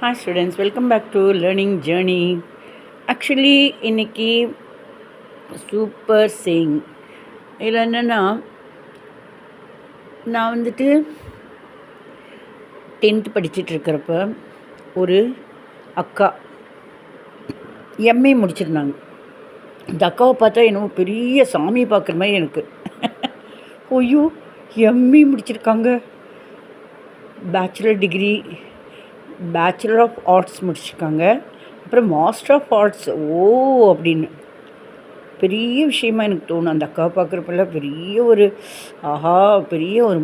Hi students, welcome back to Learning Journey. Actually, இன்னைக்கு super saying இதில் என்னென்னா, நான் வந்துட்டு 10th படிச்சுட்டு இருக்கிறப்ப ஒரு அக்கா எம்ஏ முடிச்சிருந்தாங்க. இந்த அக்காவை பார்த்தா என்னவோ பெரிய சாமி பார்க்குற மாதிரி எனக்கு ஐயோ எம்ஏ முடிச்சிருக்காங்க, bachelor degree, bachelor of arts முடிச்சிருக்காங்க, அப்புறம் மாஸ்டர் ஆஃப் ஆர்ட்ஸ். ஓ அப்படின்னு பெரிய விஷயமா எனக்கு தோணும். அந்த அக்காவை பார்க்குறப்பெல்லாம் பெரிய ஒரு ஆஹா, பெரிய ஒரு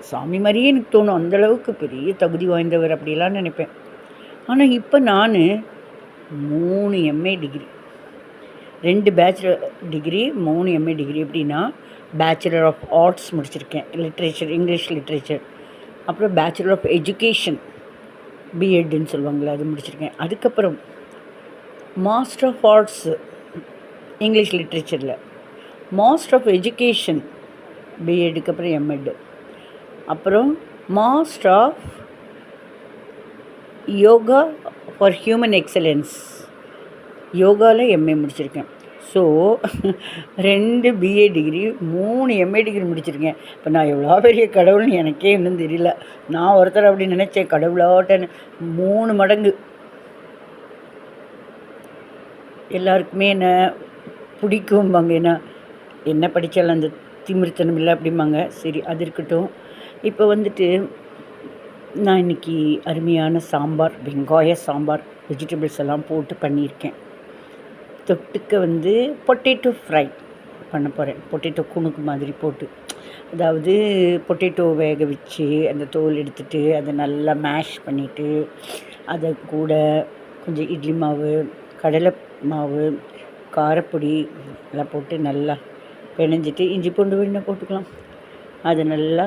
சாமி மாதிரியே எனக்கு தோணும். அந்தளவுக்கு பெரிய தகுதி வாய்ந்தவர் அப்படிலாம் நினைப்பேன். ஆனால் இப்போ நான் 3 MA degree, 2 bachelor degree, 3 MA degree. எப்படின்னா, பேச்சுலர் ஆஃப் ஆர்ட்ஸ் முடிச்சிருக்கேன், லிட்ரேச்சர், இங்கிலீஷ் லிட்ரேச்சர். அப்புறம் பேச்சுலர் ஆஃப் எஜுகேஷன், பிஎட்ன்னு சொல்லுவாங்களே, அது முடிச்சிருக்கேன். அதுக்கப்புறம் மாஸ்டர் ஆஃப் ஆர்ட்ஸ் இங்கிலீஷ் லிட்ரேச்சரில், மாஸ்டர் ஆஃப் எஜுகேஷன் பிஎட்டுக்கு அப்புறம் எம்எட், அப்புறம் master of yoga for human excellence, யோகாவில் எம்ஏ முடிச்சிருக்கேன். So 2 BA degree, 3 MA degree முடிச்சிருக்கேன். இப்போ நான் எவ்வளோ பெரிய கடவுள்னு எனக்கே இன்னும் தெரியல. நான் ஒருத்தர் அப்படி நினச்சேன், கடவுளாட்டன்னு 3 மடங்கு. எல்லாருக்குமே என்ன பிடிக்கும்பாங்க, ஏன்னா என்ன படித்தாலும் அந்த திமிர்த்தனம் இல்லை அப்படிம்பாங்க. சரி, அது இருக்கட்டும். இப்போ வந்துட்டு நான் இன்றைக்கி அருமையான சாம்பார், வெங்காய சாம்பார், வெஜிடபிள்ஸ் எல்லாம் போட்டு பண்ணியிருக்கேன். தொட்டுக்க வந்து பொட்டேட்டோ ஃப்ரை பண்ண போகிறேன். பொட்டேட்டோ குணுக்கு மாதிரி போட்டு, அதாவது பொட்டேட்டோ வேக வச்சு அந்த தோல் எடுத்துட்டு அதை நல்லா மேஷ் பண்ணிவிட்டு, அதை கூட கொஞ்சம் இட்லி மாவு, கடலை மாவு, காரப்பொடி எல்லாம் போட்டு நல்லா பிணைஞ்சிட்டு இஞ்சி பூண்டு வேணால் போட்டுக்கலாம். அதை நல்லா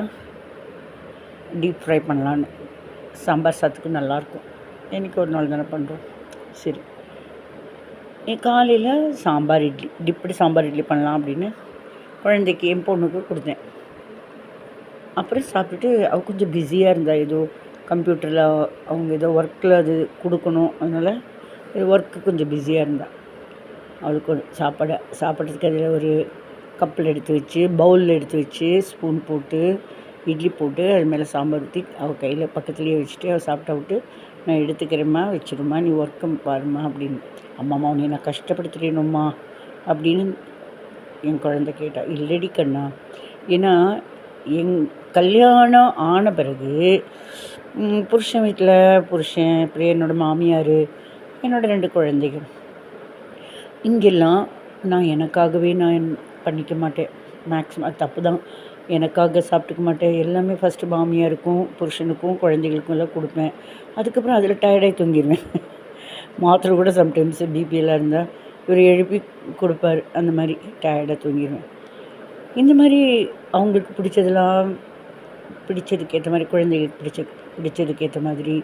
டீப் ஃப்ரை பண்ணலான்னு. சாம்பார் சாத்துக்கு நல்லாயிருக்கும். என்றைக்கு ஒரு நாள் தானே பண்ணுறோம். சரி, காலையில் சாம்பார் இட்லி, டிப்படி சாம்பார் இட்லி பண்ணலாம் அப்படின்னு குழந்தைக்கு, என் பொண்ணுக்கு கொடுத்தேன். அப்புறம் சாப்பிட்டுட்டு அவள் கொஞ்சம் பிஸியாக இருந்தாள், ஏதோ கம்ப்யூட்டரில் அவங்க ஏதோ ஒர்க்கில் அது கொடுக்கணும், அதனால் ஒர்க்கு கொஞ்சம் பிஸியாக இருந்தாள். அவளுக்கு சாப்பிட்றதுக்கு அதில் ஒரு கப்பில் எடுத்து வச்சு, பவுலில் எடுத்து வச்சு, ஸ்பூன் போட்டு இட்லி போட்டு அது மேலே சாம்பார் ஊற்றி அவள் கையில் பக்கத்துலேயே வச்சுட்டு அவள் சாப்பிட்டா விட்டு, நான் எடுத்துக்கிறேம்மா, வச்சுருமா, நீ ஒர்க்கு பாருமா அப்படின்னு. அம்மாம்மா உன்னை நான் கஷ்டப்படுத்துறேனும்மா அப்படின்னு என் குழந்தை கேட்டாள். இல்லடி கண்ணா, ஏன்னா என் கல்யாணம் ஆன பிறகு புருஷன் வீட்டில் புருஷன், அப்புறம் என்னோடய மாமியார், என்னோடய 2 குழந்தைகள், இங்கெல்லாம் நான் எனக்காகவே நான் பண்ணிக்க மாட்டேன். மேக்ஸிமம் அது தப்பு தான். எனக்காக சாப்பிட்டுக்க மாட்டேன். எல்லாமே ஃபஸ்ட்டு மாமியாருக்கும் புருஷனுக்கும் குழந்தைகளுக்கும் எல்லாம் கொடுப்பேன். அதுக்கப்புறம் அதில் டயர்டாகி தூங்கிடுவேன். மாத்திரை கூட சம்டைம்ஸ் பிபிஎல்லாம் இருந்தால் இவர் எழுப்பி கொடுப்பார். அந்த மாதிரி டயர்டாக தூங்கிடுவேன். இந்த மாதிரி அவங்களுக்கு பிடிச்சதெல்லாம் பிடிச்சதுக்கு ஏற்ற மாதிரி, குழந்தைகளுக்கு பிடிச்சதுக்கு ஏற்ற மாதிரி,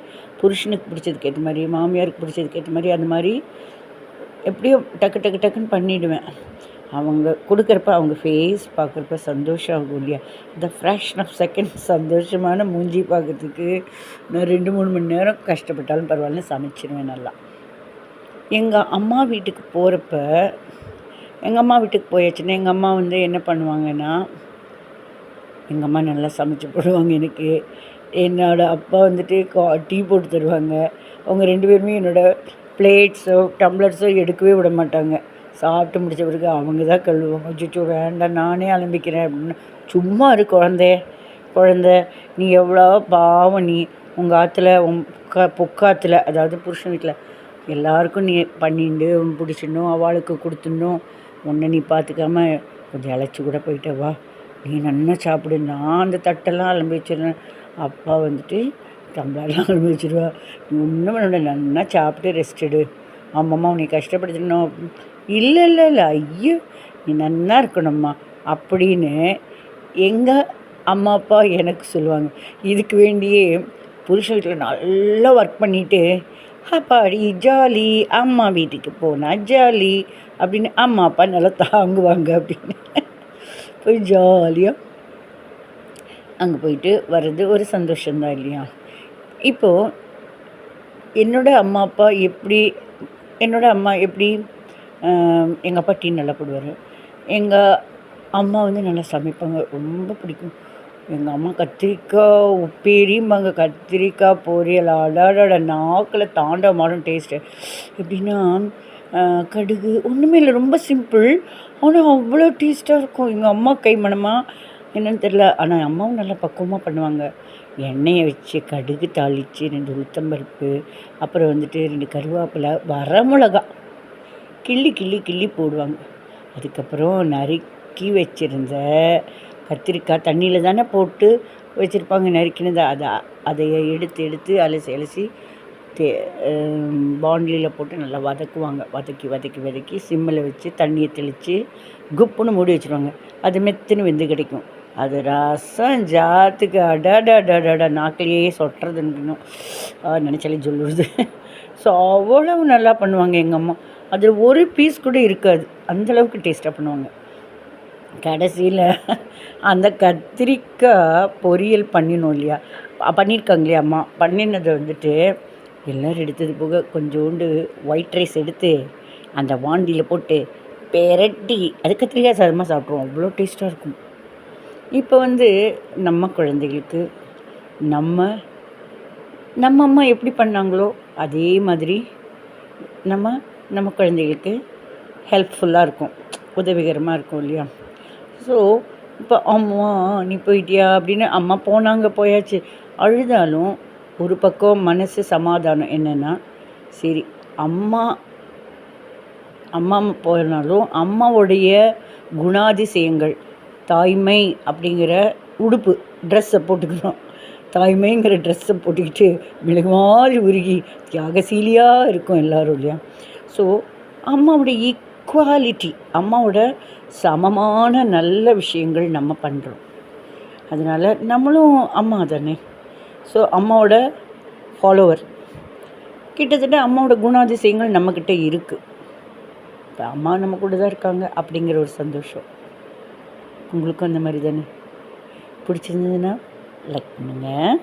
புருஷனுக்கு பிடிச்சதுக்கு ஏற்ற மாதிரி, மாமியாருக்கு பிடிச்சதுக்கு ஏற்ற மாதிரி, அந்த மாதிரி எப்படியோ டக்குன்னு பண்ணிவிடுவேன். அவங்க கொடுக்குறப்ப, அவங்க ஃபேஸ் பார்க்குறப்ப சந்தோஷம் ஆகும் இல்லையா? இந்த ஃப்ராக்ஷன் ஆஃப் செகண்ட் சந்தோஷமான மூஞ்சி பார்க்குறதுக்கு நான் 2-3 மணி நேரம் கஷ்டப்பட்டாலும் பரவாயில்ல, சமைச்சிடுவேன் நல்லா. எங்கள் அம்மா வீட்டுக்கு போகிறப்ப, எங்கள் அம்மா வீட்டுக்கு போயாச்சுன்னா எங்கள் அம்மா வந்து என்ன பண்ணுவாங்கன்னா, எங்கள் அம்மா நல்லா சமைச்சு போடுவாங்க எனக்கு. என்னோடய அப்பா வந்துட்டு டீ போட்டு தருவாங்க. அவங்க 2 பேருமே என்னோடய பிளேட்ஸோ டம்ளர்ஸோ எடுக்கவே விட மாட்டாங்க. சாப்பிட்டு முடித்த பிறகு அவங்க தான் கழுவுவாங்க. அச்சோ வேண்டாம், நானே அலம்பிக்கிறேன் அப்படின்னு. சும்மா இரு குழந்த, நீ எவ்வளோ பாவம், நீ உங்கள் ஆற்றுல பொக்காற்றுல, அதாவது புருஷன் வீட்டில் எல்லாருக்கும் நீ பண்ணிட்டு பிடிச்சிடணும், அவளுக்கு கொடுத்துடணும், உன்னை நீ பார்த்துக்காம கொஞ்சம் இழைச்சி கூட போயிட்ட, வா நீ நல்லா சாப்பிடு, நான் அந்த தட்டெல்லாம் அலம்பி வச்சிடுறேன். அப்பா வந்துட்டு டம்ளர்லாம் அலம்பி வச்சுருவா, நீ ஒன்றும் பண்ண, நல்லா சாப்பிட்டு ரெஸ்ட் எடு, அம்மம்மா உன்னை கஷ்டப்படுத்திடணும். இல்லை, ஐயோ நீ நல்லா இருக்கணும்மா அப்படின்னு எங்கள் அம்மா அப்பா எனக்கு சொல்லுவாங்க. இதுக்கு வேண்டியே புருஷன் வீட்டில் நல்லா ஒர்க் பண்ணிவிட்டு, அப்பாடி ஜாலி, அம்மா வீட்டுக்கு போனால் ஜாலி அப்படின்னு அம்மா அப்பா நல்லா தாங்குவாங்க அப்படின்னு போய் ஜாலியாக அங்கே போயிட்டு வர்றது ஒரு சந்தோஷம்தான் இல்லையா? இப்போது என்னோட அம்மா எப்படி எங்கள் அப்பா டீ நல்லா போடுவார். எங்கள் அம்மா வந்து நல்லா சமைப்பாங்க. ரொம்ப பிடிக்கும். எங்கள் அம்மா கத்திரிக்காய் உப்பேரிம்பாங்க. கத்திரிக்காய் பொரியல் அடடட நாக்கில் தாண்டவமாடும் டேஸ்ட்டு. எப்படின்னா கடுகு ஒன்றுமே இல்லை, ரொம்ப சிம்பிள். ஆனால் அவ்வளோ டேஸ்ட்டாக இருக்கும். எங்கள் அம்மா கை மணமா என்னன்னு தெரில. ஆனால் அம்மாவும் நல்லா பக்குவமாக பண்ணுவாங்க. எண்ணெயை வச்சு கடுகு தாளித்து 2 உளுத்தம்பருப்பு, அப்புறம் வந்துட்டு 2 கருவேப்பிலை, வரமிளகா கிள்ளி கிள்ளி கிள்ளி போடுவாங்க. அதுக்கப்புறம் நறுக்கி வச்சுருந்த கத்திரிக்காய் தண்ணியில் தானே போட்டு வச்சுருப்பாங்க நறுக்கினதை. அதை எடுத்து அலசி அலசி பாண்டிலியில் போட்டு நல்லா வதக்குவாங்க. வதக்கி சிம்மில் வச்சு தண்ணியை தெளித்து குப்புன்னு மூடி வச்சுருவாங்க. அது மெத்துன்னு வெந்து கிடைக்கும். அது ரசம் ஜாத்துக்கு அடடடடடா நாக்கிலேயே சொட்டுறதுன்னு நினச்சாலே சொல்லுறது. ஸோ அவ்வளவு நல்லா பண்ணுவாங்க எங்கள் அம்மா. அதில் ஒரு பீஸ் கூட இருக்காது, அந்தளவுக்கு டேஸ்ட்டாக பண்ணுவாங்க. கடைசியில் அந்த கத்திரிக்காய் பொரியல் பண்ணினோம் இல்லையா, பண்ணியிருக்காங்க இல்லையா அம்மா, பண்ணினதை வந்துட்டு எல்லோரும் எடுத்தது போக கொஞ்சோண்டு ஒயிட் ரைஸ் எடுத்து அந்த வாண்டியில் போட்டு பெரட்டி அது கத்திரிக்காய் சாதமாக சாப்பிட்ருவோம். அவ்வளோ டேஸ்ட்டாக இருக்கும். இப்போ வந்து நம்ம குழந்தைகளுக்கு நம்ம அம்மா எப்படி பண்ணாங்களோ அதே மாதிரி நம்ம குழந்தைகளுக்கு ஹெல்ப்ஃபுல்லாக இருக்கும், உதவிகரமாக இருக்கும் இல்லையா. ஸோ இப்போ அம்மா நீ போயிட்டியா அப்படின்னு அம்மா போயாச்சு. அழுதாலும் ஒரு பக்கம் மனசு சமாதானம் என்னென்னா, சரி அம்மா போனாலும் அம்மாவுடைய குணாதிசயங்கள், தாய்மை அப்படிங்கிற உடுப்பு ட்ரெஸ்ஸை போட்டுக்கிறோம். தாய்மைங்கிற ட்ரெஸ்ஸை போட்டுக்கிட்டு மிளகு மாதிரி உருகி தியாகசீலியாக இருக்கும் எல்லோரும் இல்லையா. ஸோ அம்மாவோட ஈக்குவாலிட்டி, அம்மாவோட சமமான நல்ல விஷயங்கள் நம்ம பண்ணுறோம். அதனால் நம்மளும் அம்மா தானே. ஸோ அம்மாவோட ஃபாலோவர், கிட்டத்தட்ட அம்மாவோட குணாதிசயங்கள் நம்மக்கிட்ட இருக்குது. இப்போ அம்மா நம்ம கூட தான் இருக்காங்க அப்படிங்கிற ஒரு சந்தோஷம். உங்களுக்கும் அந்த மாதிரி தானே? பிடிச்சிருந்ததுன்னா லைக் பண்ணுங்கள்.